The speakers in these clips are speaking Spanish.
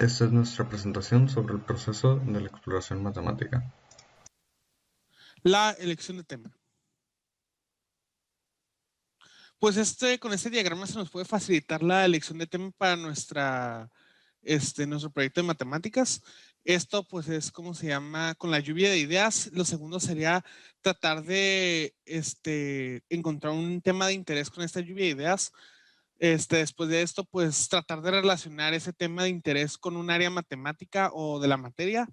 Esta es nuestra presentación sobre el proceso de la exploración matemática. La elección de tema. Pues con este diagrama se nos puede facilitar la elección de tema para nuestro proyecto de matemáticas. Esto pues es como se llama con la lluvia de ideas. Lo segundo sería tratar de encontrar un tema de interés con esta lluvia de ideas. Después de esto, pues tratar de relacionar ese tema de interés con un área matemática o de la materia.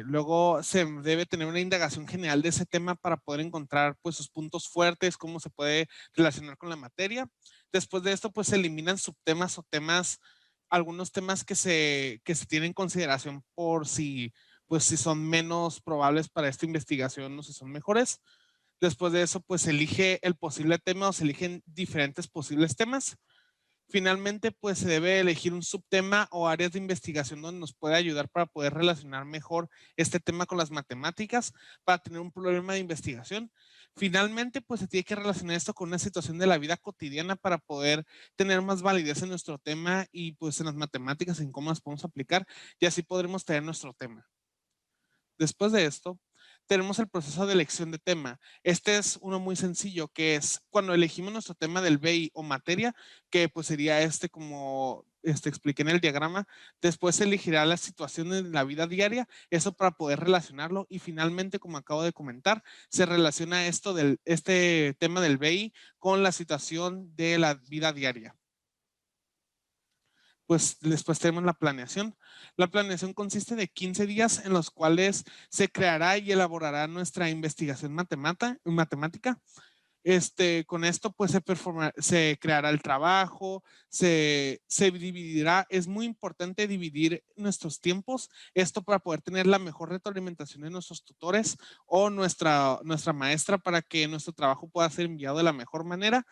Luego se debe tener una indagación general de ese tema para poder encontrar pues sus puntos fuertes, cómo se puede relacionar con la materia. Después de esto pues se eliminan subtemas o temas, algunos temas que se tienen en consideración por si son menos probables para esta investigación o si son mejores. Después de eso pues se elige el posible tema o se eligen diferentes posibles temas. Finalmente, pues se debe elegir un subtema o áreas de investigación donde nos pueda ayudar para poder relacionar mejor este tema con las matemáticas, para tener un problema de investigación. Finalmente, pues se tiene que relacionar esto con una situación de la vida cotidiana para poder tener más validez en nuestro tema y pues en las matemáticas, en cómo las podemos aplicar y así podremos tener nuestro tema. Después de esto, tenemos el proceso de elección de tema. Este es uno muy sencillo, que es cuando elegimos nuestro tema del BI o materia, que pues sería como expliqué en el diagrama. Después se elegirá la situación en la vida diaria, eso para poder relacionarlo. Y finalmente, como acabo de comentar, se relaciona este tema del BI con la situación de la vida diaria. Pues después tenemos la planeación. La planeación consiste de 15 días en los cuales se creará y elaborará nuestra investigación matemática. Con esto, pues se creará el trabajo, se dividirá. Es muy importante dividir nuestros tiempos, esto para poder tener la mejor retroalimentación de nuestros tutores o nuestra maestra para que nuestro trabajo pueda ser enviado de la mejor manera.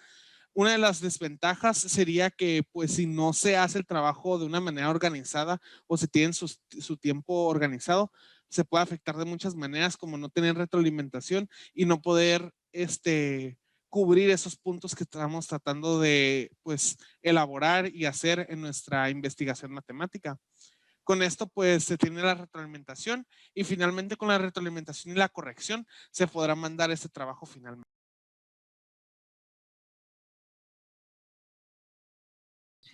Una de las desventajas sería que, pues, si no se hace el trabajo de una manera organizada o se tiene su tiempo organizado, se puede afectar de muchas maneras, como no tener retroalimentación y no poder, cubrir esos puntos que estamos tratando de, pues, elaborar y hacer en nuestra investigación matemática. Con esto, pues, se tiene la retroalimentación y finalmente con la retroalimentación y la corrección se podrá mandar este trabajo finalmente.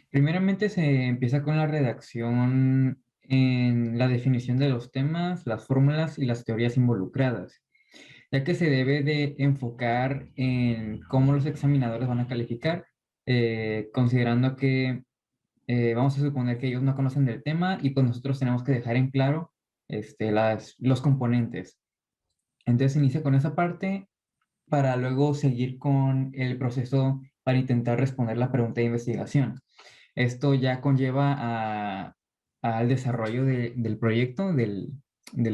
Primeramente se empieza con la redacción en la definición de los temas, las fórmulas y las teorías involucradas, ya que se debe de enfocar en cómo los examinadores van a calificar, considerando que vamos a suponer que ellos no conocen del tema y pues nosotros tenemos que dejar en claro los componentes. Entonces se inicia con esa parte para luego seguir con el proceso para intentar responder la pregunta de investigación. Esto ya conlleva al desarrollo del proyecto, del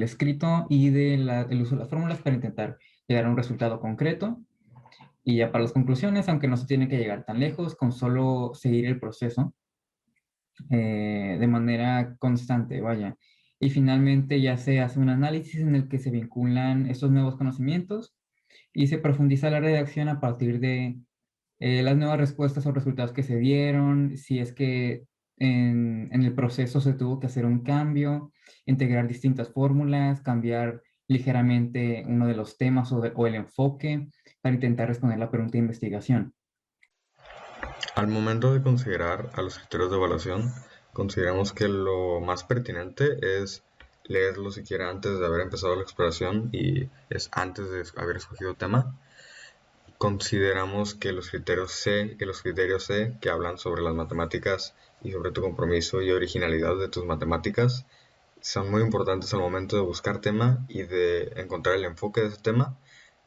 escrito y del uso de las fórmulas para intentar llegar a un resultado concreto. Y ya para las conclusiones, aunque no se tiene que llegar tan lejos, con solo seguir el proceso de manera constante, vaya. Y finalmente ya se hace un análisis en el que se vinculan estos nuevos conocimientos y se profundiza la redacción a partir de las nuevas respuestas o resultados que se dieron, si es que en el proceso se tuvo que hacer un cambio, integrar distintas fórmulas, cambiar ligeramente uno de los temas o el enfoque para intentar responder la pregunta de investigación. Al momento de considerar a los criterios de evaluación, consideramos que lo más pertinente es leerlo siquiera antes de haber empezado la exploración y es antes de haber escogido tema. Consideramos que los criterios C que hablan sobre las matemáticas y sobre tu compromiso y originalidad de tus matemáticas son muy importantes al momento de buscar tema y de encontrar el enfoque de ese tema,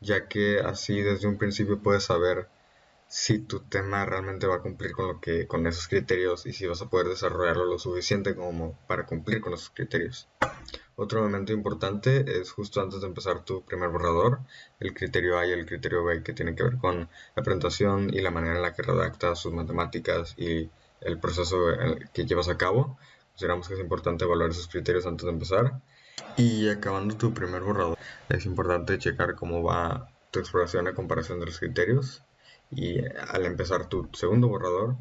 ya que así desde un principio puedes saber si tu tema realmente va a cumplir con esos criterios y si vas a poder desarrollarlo lo suficiente como para cumplir con esos criterios. Otro elemento importante es justo antes de empezar tu primer borrador, el criterio A y el criterio B, que tienen que ver con la presentación y la manera en la que redactas sus matemáticas y el proceso que llevas a cabo. Consideramos que es importante evaluar esos criterios antes de empezar. Y acabando tu primer borrador, es importante checar cómo va tu exploración a comparación de los criterios. Y al empezar tu segundo borrador,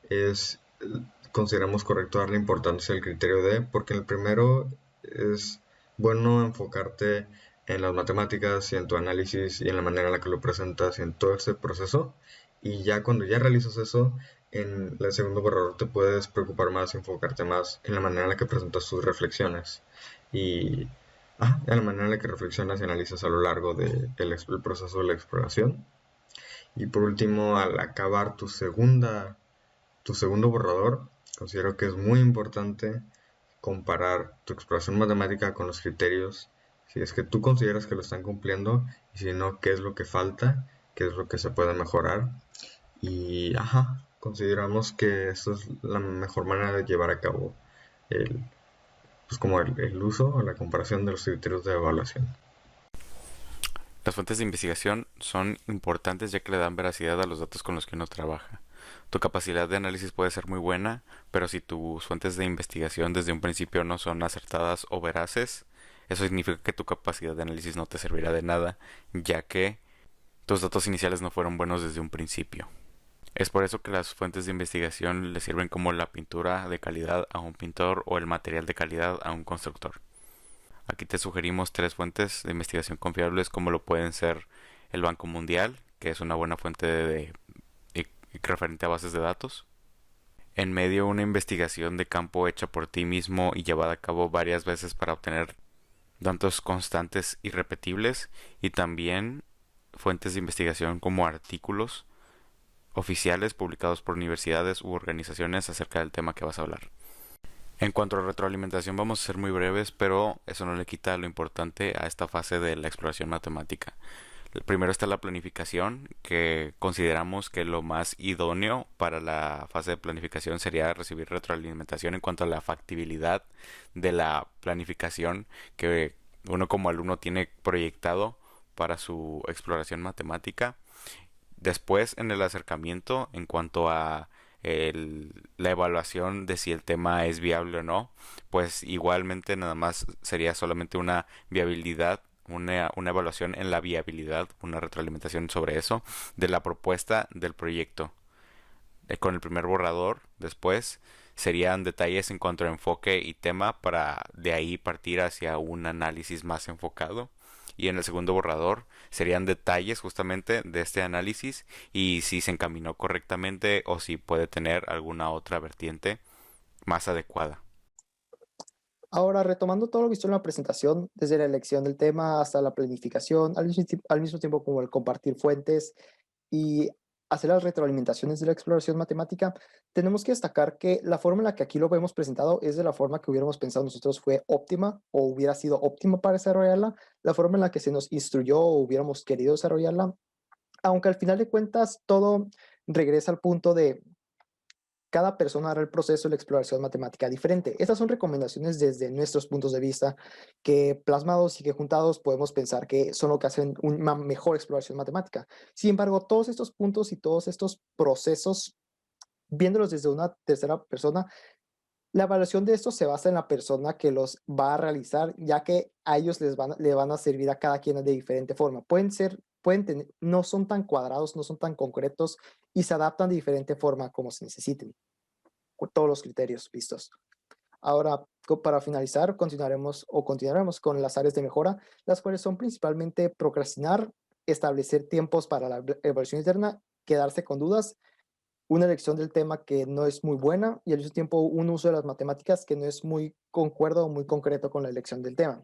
es consideramos correcto darle importancia al criterio D, porque en el primero es bueno enfocarte en las matemáticas y en tu análisis y en la manera en la que lo presentas y en todo ese proceso. Y ya cuando ya realizas eso, en el segundo borrador te puedes preocupar más y enfocarte más en la manera en la que presentas tus reflexiones y en la manera en la que reflexionas y analizas a lo largo del el proceso de la exploración. Y por último, al acabar tu segundo borrador, considero que es muy importante comparar tu exploración matemática con los criterios, si es que tú consideras que lo están cumpliendo y si no, qué es lo que falta, qué es lo que se puede mejorar. Y consideramos que esa es la mejor manera de llevar a cabo el, pues como el uso o la comparación de los criterios de evaluación. Las fuentes de investigación son importantes ya que le dan veracidad a los datos con los que uno trabaja. Tu capacidad de análisis puede ser muy buena, pero si tus fuentes de investigación desde un principio no son acertadas o veraces, eso significa que tu capacidad de análisis no te servirá de nada, ya que tus datos iniciales no fueron buenos desde un principio. Es por eso que las fuentes de investigación le sirven como la pintura de calidad a un pintor o el material de calidad a un constructor. Aquí te sugerimos 3 fuentes de investigación confiables como lo pueden ser el Banco Mundial, que es una buena fuente referente a bases de datos. En medio, una investigación de campo hecha por ti mismo y llevada a cabo varias veces para obtener datos constantes y repetibles. Y también fuentes de investigación como artículos oficiales publicados por universidades u organizaciones acerca del tema que vas a hablar. En cuanto a retroalimentación vamos a ser muy breves, pero eso no le quita lo importante a esta fase de la exploración matemática. Primero está la planificación, que consideramos que lo más idóneo para la fase de planificación sería recibir retroalimentación en cuanto a la factibilidad de la planificación que uno como alumno tiene proyectado para su exploración matemática. Después, en el acercamiento, en cuanto a la evaluación de si el tema es viable o no, pues igualmente nada más sería solamente una viabilidad, una evaluación en la viabilidad, una retroalimentación sobre eso, de la propuesta del proyecto. Con el primer borrador, después, serían detalles en cuanto a enfoque y tema para de ahí partir hacia un análisis más enfocado. Y en el segundo borrador serían detalles justamente de este análisis y si se encaminó correctamente o si puede tener alguna otra vertiente más adecuada. Ahora, retomando todo lo visto en la presentación, desde la elección del tema hasta la planificación, al mismo tiempo como el compartir fuentes y hacer las retroalimentaciones de la exploración matemática, tenemos que destacar que la forma en la que aquí lo vemos presentado es de la forma que hubiéramos pensado nosotros fue óptima o hubiera sido óptima para desarrollarla, la forma en la que se nos instruyó o hubiéramos querido desarrollarla, aunque al final de cuentas todo regresa al punto de cada persona hará el proceso de la exploración matemática diferente. Estas son recomendaciones desde nuestros puntos de vista que plasmados y que juntados podemos pensar que son lo que hacen una mejor exploración matemática. Sin embargo, todos estos puntos y todos estos procesos, viéndolos desde una tercera persona, la evaluación de estos se basa en la persona que los va a realizar, ya que a ellos le van a servir a cada quien de diferente forma. No son tan cuadrados, no son tan concretos y se adaptan de diferente forma como se necesiten, con todos los criterios vistos. Ahora, para finalizar, continuaremos con las áreas de mejora, las cuales son principalmente procrastinar, establecer tiempos para la evaluación interna, quedarse con dudas, una elección del tema que no es muy buena y al mismo tiempo un uso de las matemáticas que no es muy concuerdo o muy concreto con la elección del tema.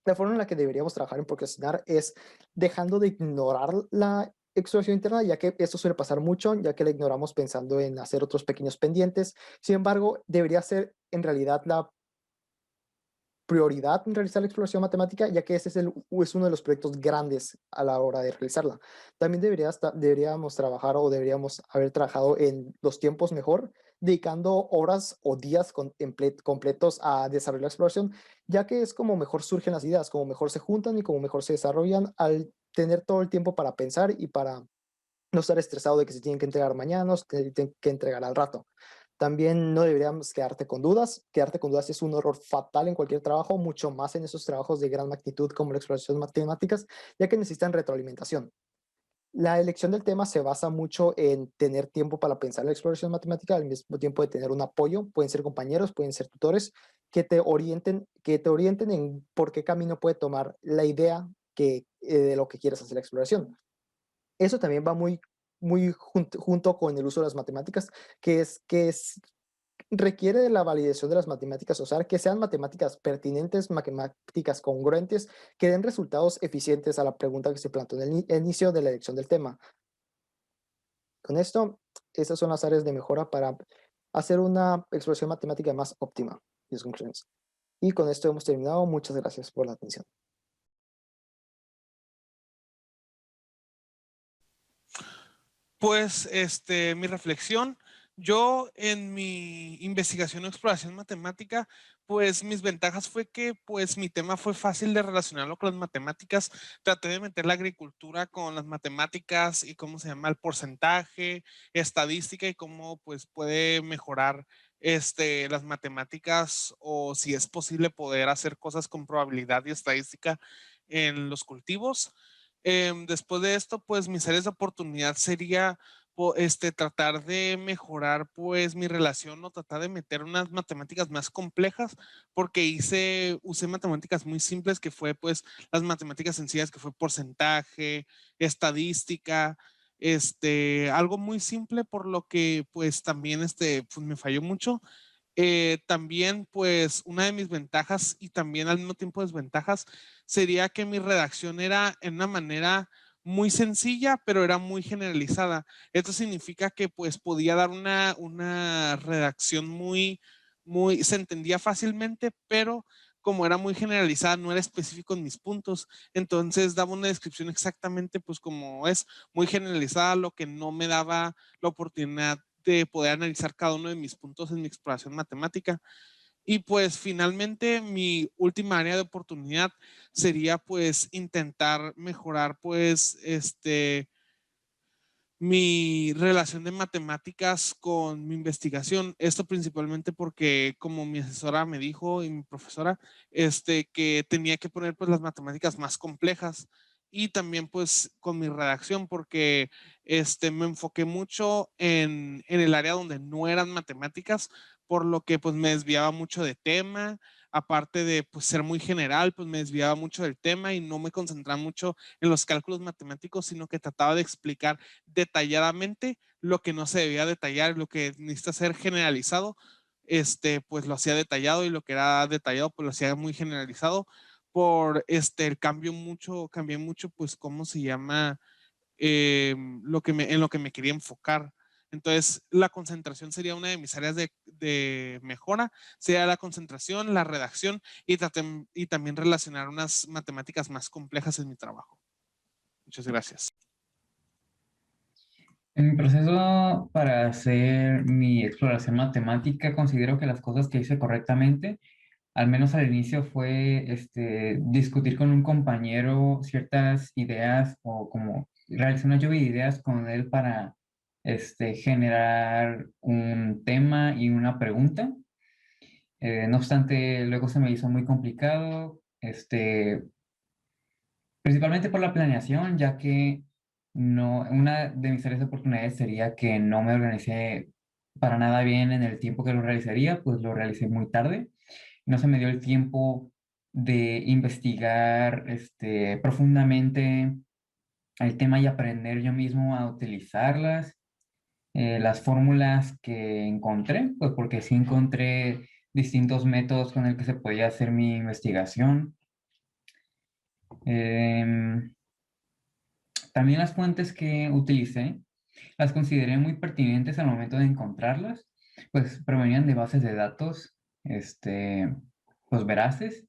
La forma en la que deberíamos trabajar en procrastinar es dejando de ignorar la exploración interna, ya que esto suele pasar mucho, ya que la ignoramos pensando en hacer otros pequeños pendientes. Sin embargo, debería ser en realidad la prioridad en realizar la exploración matemática, ya que ese es uno de los proyectos grandes a la hora de realizarla. También deberíamos trabajar o deberíamos haber trabajado en los tiempos mejor, dedicando horas o días completos a desarrollar la exploración, ya que es como mejor surgen las ideas, como mejor se juntan y como mejor se desarrollan al tener todo el tiempo para pensar y para no estar estresado de que se tienen que entregar mañana o se tienen que entregar al rato. También no deberíamos quedarte con dudas. Quedarte con dudas es un error fatal en cualquier trabajo, mucho más en esos trabajos de gran magnitud como la exploración de matemáticas, ya que necesitan retroalimentación. La elección del tema se basa mucho en tener tiempo para pensar la exploración matemática, al mismo tiempo de tener un apoyo. Pueden ser compañeros, pueden ser tutores, que te orienten en por qué camino puede tomar la idea de lo que quieres hacer la exploración. Eso también va muy junto con el uso de las matemáticas, requiere de la validación de las matemáticas, o sea, que sean matemáticas pertinentes, matemáticas congruentes, que den resultados eficientes a la pregunta que se planteó en el inicio de la elección del tema. Con esto, esas son las áreas de mejora para hacer una exploración matemática más óptima. Y sus conclusiones. Y con esto hemos terminado. Muchas gracias por la atención. Pues, mi reflexión, yo en mi investigación o exploración matemática, pues mis ventajas fue que pues mi tema fue fácil de relacionarlo con las matemáticas. Traté de meter la agricultura con las matemáticas y cómo se llama el porcentaje, estadística y cómo pues puede mejorar las matemáticas o si es posible poder hacer cosas con probabilidad y estadística en los cultivos. Después de esto, pues mis áreas de oportunidad sería tratar de mejorar pues mi relación o tratar de meter unas matemáticas más complejas porque usé matemáticas muy simples que fue pues las matemáticas sencillas que fue porcentaje, estadística, algo muy simple por lo que pues también pues me falló mucho. También, pues, una de mis ventajas y también al mismo tiempo desventajas sería que mi redacción era en una manera muy sencilla, pero era muy generalizada. Esto significa que, pues, podía dar una redacción se entendía fácilmente, pero como era muy generalizada, no era específico en mis puntos. Entonces, daba una descripción exactamente, pues, como es muy generalizada, lo que no me daba la oportunidad de poder analizar cada uno de mis puntos en mi exploración matemática. Y pues finalmente mi última área de oportunidad sería pues intentar mejorar pues mi relación de matemáticas con mi investigación. Esto principalmente porque como mi asesora me dijo y mi profesora, que tenía que poner pues las matemáticas más complejas y también pues con mi redacción porque me enfoqué mucho en el área donde no eran matemáticas, por lo que pues me desviaba mucho de tema. Aparte de pues, ser muy general, pues me desviaba mucho del tema y no me concentraba mucho en los cálculos matemáticos, sino que trataba de explicar detalladamente lo que no se debía detallar, lo que necesita ser generalizado, pues lo hacía detallado y lo que era detallado, pues lo hacía muy generalizado. Cambié mucho, pues, cómo se llama, en lo que me quería enfocar. Entonces, la concentración sería una de mis áreas de mejora, sería la concentración, la redacción y también relacionar unas matemáticas más complejas en mi trabajo. Muchas gracias. En mi proceso para hacer mi exploración matemática, considero que las cosas que hice correctamente, al menos al inicio, fue discutir con un compañero ciertas ideas o como realizar una lluvia de ideas con él para generar un tema y una pregunta. No obstante, luego se me hizo muy complicado, principalmente por la planeación, ya que una de mis áreas de oportunidades sería que no me organicé para nada bien en el tiempo que lo realizaría, pues lo realicé muy tarde. No se me dio el tiempo de investigar profundamente el tema y aprender yo mismo a utilizarlas. Las fórmulas que encontré, pues porque sí encontré distintos métodos con el que se podía hacer mi investigación. Em, También las fuentes que utilicé las consideré muy pertinentes al momento de encontrarlas, pues provenían de bases de datos, pues veraces,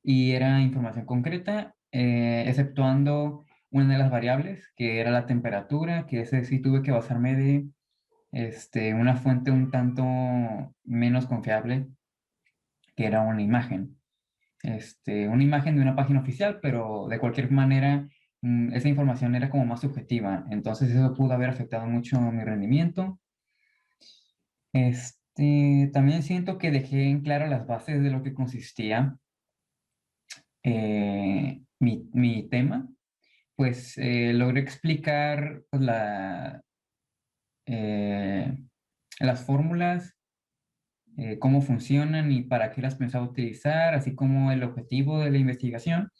y era información concreta, exceptuando una de las variables, que era la temperatura, que ese sí tuve que basarme de una fuente un tanto menos confiable, que era una imagen. Una imagen de una página oficial, pero de cualquier manera esa información era como más subjetiva, entonces eso pudo haber afectado mucho mi rendimiento. También siento que dejé en claro las bases de lo que consistía mi tema, pues logré explicar pues, eh, las fórmulas, cómo funcionan y para qué las pensaba utilizar, así como el objetivo de la investigación.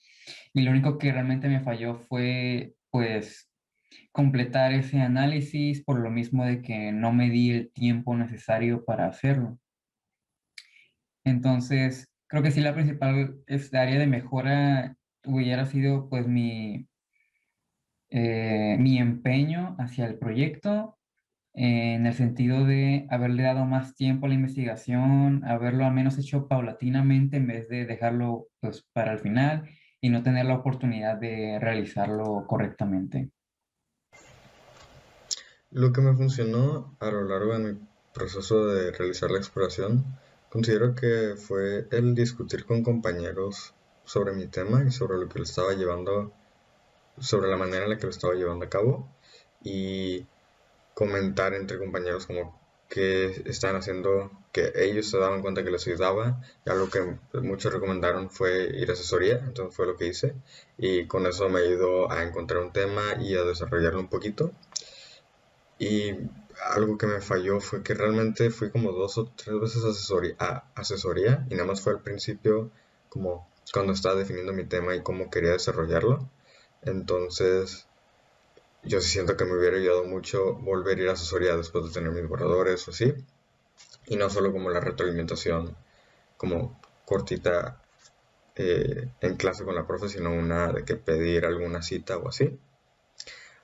Y lo único que realmente me falló fue, pues, completar ese análisis por lo mismo de que no me di el tiempo necesario para hacerlo. Entonces, creo que sí la principal área de mejora hubiera sido pues mi empeño hacia el proyecto en el sentido de haberle dado más tiempo a la investigación, haberlo al menos hecho paulatinamente en vez de dejarlo pues para el final y no tener la oportunidad de realizarlo correctamente. Lo que me funcionó a lo largo de mi proceso de realizar la exploración, considero que fue el discutir con compañeros sobre mi tema y sobre lo que lo estaba llevando, sobre la manera en la que lo estaba llevando a cabo y comentar entre compañeros como que estaban haciendo, que ellos se daban cuenta que les ayudaba. Y algo que muchos recomendaron fue ir a asesoría, entonces fue lo que hice y con eso me ayudó a encontrar un tema y a desarrollarlo un poquito. Y algo que me falló fue que realmente fui como 2 o 3 veces a asesoría y nada más fue al principio como cuando estaba definiendo mi tema y cómo quería desarrollarlo. Entonces yo sí siento que me hubiera ayudado mucho volver a ir a asesoría después de tener mis borradores o así. Y no solo como la retroalimentación como cortita en clase con la profe, sino una de que pedir alguna cita o así.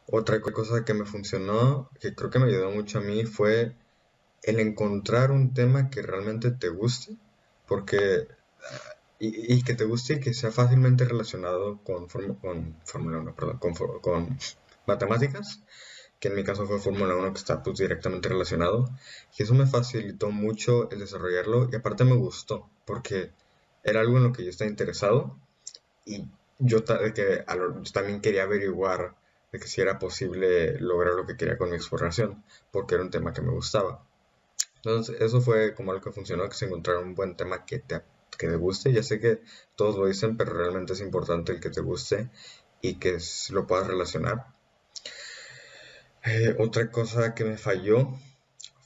Otra cosa que me funcionó, que creo que me ayudó mucho a mí, fue el encontrar un tema que realmente te guste, porque y que te guste y que sea fácilmente relacionado con Fórmula 1, perdón, con matemáticas, que en mi caso fue Fórmula 1 que está pues directamente relacionado, y eso me facilitó mucho el desarrollarlo y aparte me gustó, porque era algo en lo que yo estaba interesado y yo también quería averiguar de que si era posible lograr lo que quería con mi exploración, porque era un tema que me gustaba. Entonces, eso fue como algo que funcionó, que se encontrara un buen tema que te guste. Ya sé que todos lo dicen, pero realmente es importante el que te guste y que lo puedas relacionar. Otra cosa que me falló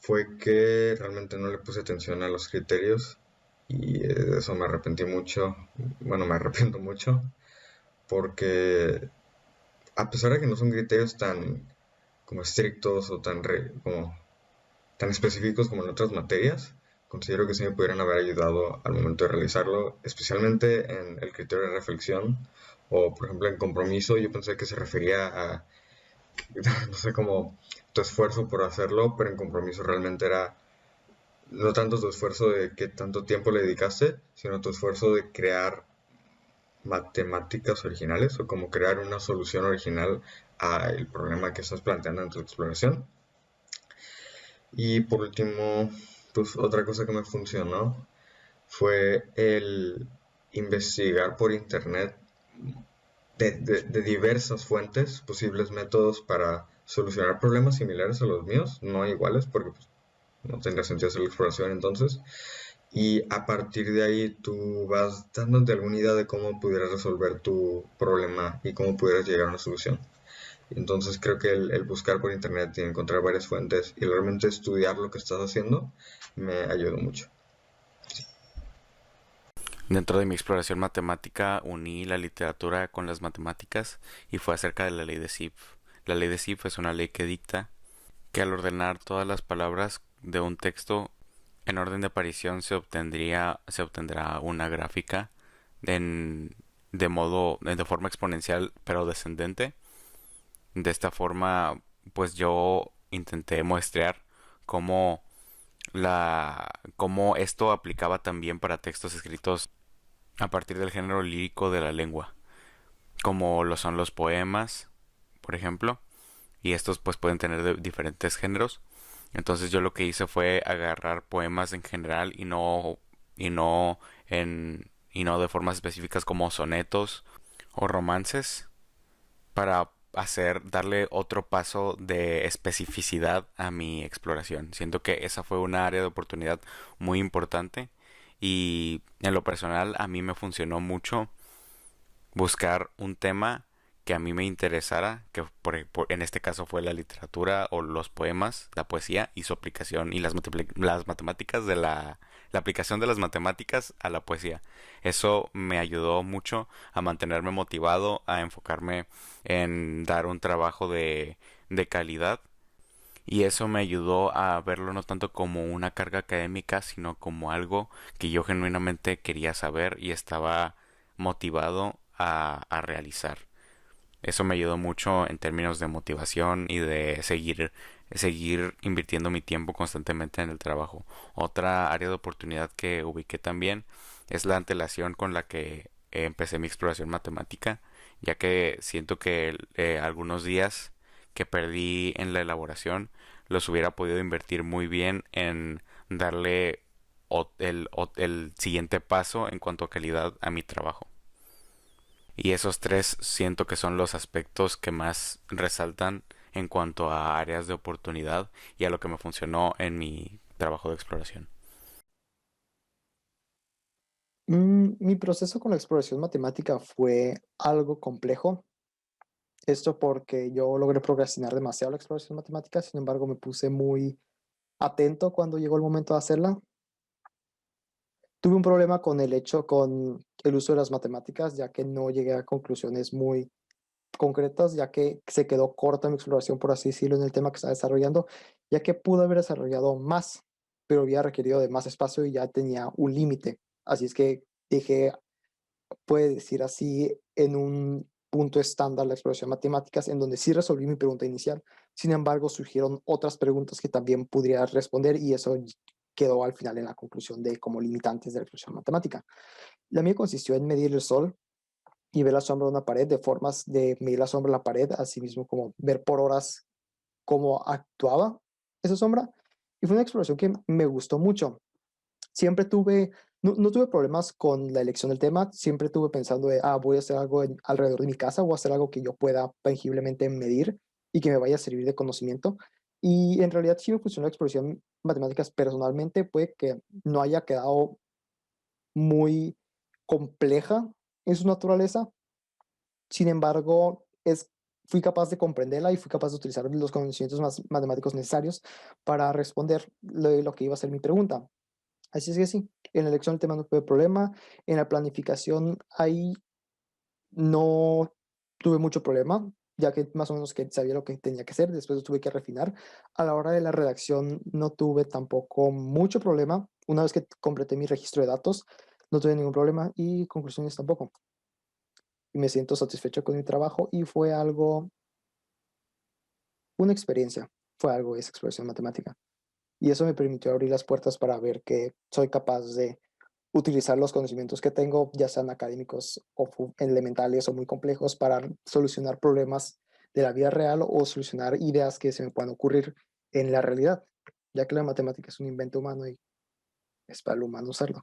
fue que realmente no le puse atención a los criterios y de eso me arrepentí mucho. Bueno, me arrepiento mucho porque a pesar de que no son criterios tan como estrictos o como tan específicos como en otras materias, considero que sí me pudieran haber ayudado al momento de realizarlo, especialmente en el criterio de reflexión o, por ejemplo, en compromiso. Yo pensé que se refería a, no sé, como tu esfuerzo por hacerlo, pero en compromiso realmente era no tanto tu esfuerzo de qué tanto tiempo le dedicaste, sino tu esfuerzo de crear matemáticas originales o como crear una solución original al problema que estás planteando en tu exploración. Y por último, pues otra cosa que me funcionó fue el investigar por internet de diversas fuentes, posibles métodos para solucionar problemas similares a los míos, no iguales, porque pues, no tendría sentido hacer la exploración entonces. Y a partir de ahí tú vas dándote alguna idea de cómo pudieras resolver tu problema y cómo pudieras llegar a una solución. Entonces creo que el buscar por internet y encontrar varias fuentes y realmente estudiar lo que estás haciendo me ayudó mucho. Dentro de mi exploración matemática uní la literatura con las matemáticas y fue acerca de la ley de Zipf. La ley de Zipf es una ley que dicta que al ordenar todas las palabras de un texto en orden de aparición se obtendrá una gráfica de forma exponencial pero descendente. De esta forma, pues yo intenté muestrear cómo cómo esto aplicaba también para textos escritos a partir del género lírico de la lengua, como lo son los poemas, por ejemplo, y estos pues pueden tener diferentes géneros. Entonces yo lo que hice fue agarrar poemas en general y no y no de formas específicas como sonetos o romances para darle otro paso de especificidad a mi exploración. Siento que esa fue una área de oportunidad muy importante y en lo personal a mí me funcionó mucho buscar un tema que a mí me interesara, que en este caso fue la literatura o los poemas, la poesía y su aplicación y las matemáticas la aplicación de las matemáticas a la poesía. Eso me ayudó mucho a mantenerme motivado, a enfocarme en dar un trabajo de calidad, y eso me ayudó a verlo no tanto como una carga académica, sino como algo que yo genuinamente quería saber y estaba motivado a realizar. Eso me ayudó mucho en términos de motivación y de seguir invirtiendo mi tiempo constantemente en el trabajo. Otra área de oportunidad que ubiqué también es la antelación con la que empecé mi exploración matemática, ya que siento que algunos días que perdí en la elaboración los hubiera podido invertir muy bien en darle el siguiente paso en cuanto a calidad a mi trabajo. Y esos tres siento que son los aspectos que más resaltan en cuanto a áreas de oportunidad y a lo que me funcionó en mi trabajo de exploración. Mi proceso con la exploración matemática fue algo complejo. Esto porque yo logré procrastinar demasiado la exploración matemática, sin embargo me puse muy atento cuando llegó el momento de hacerla. Tuve un problema con con el uso de las matemáticas, ya que no llegué a conclusiones muy concretas, ya que se quedó corta mi exploración, por así decirlo, en el tema que estaba desarrollando, ya que pude haber desarrollado más, pero había requerido de más espacio y ya tenía un límite. Así es que dije, puede decir así, en un punto estándar la exploración de matemáticas, en donde sí resolví mi pregunta inicial. Sin embargo, surgieron otras preguntas que también pudiera responder y eso quedó al final en la conclusión de como limitantes de la exploración matemática. La mía consistió en medir el sol y ver la sombra de una pared, de formas de medir la sombra de la pared, así mismo como ver por horas cómo actuaba esa sombra. Y fue una exploración que me gustó mucho. Siempre no tuve problemas con la elección del tema, siempre tuve pensando de, voy a hacer algo alrededor de mi casa, o hacer algo que yo pueda tangiblemente medir y que me vaya a servir de conocimiento. Y en realidad sí me funcionó la exploración matemáticas personalmente, puede que no haya quedado muy compleja en su naturaleza, sin embargo, fui capaz de comprenderla y fui capaz de utilizar los conocimientos matemáticos necesarios para responder lo que iba a ser mi pregunta. Así es que sí, en la elección del tema no tuve problema, en la planificación ahí no tuve mucho problema, ya que más o menos que sabía lo que tenía que hacer, después lo tuve que refinar. A la hora de la redacción no tuve tampoco mucho problema, una vez que completé mi registro de datos, no tuve ningún problema y conclusiones tampoco. Y me siento satisfecho con mi trabajo y una experiencia, fue algo esa exploración matemática. Y eso me permitió abrir las puertas para ver que soy capaz de utilizar los conocimientos que tengo, ya sean académicos o elementales o muy complejos, para solucionar problemas de la vida real o solucionar ideas que se me puedan ocurrir en la realidad, ya que la matemática es un invento humano y es para el humano usarlo.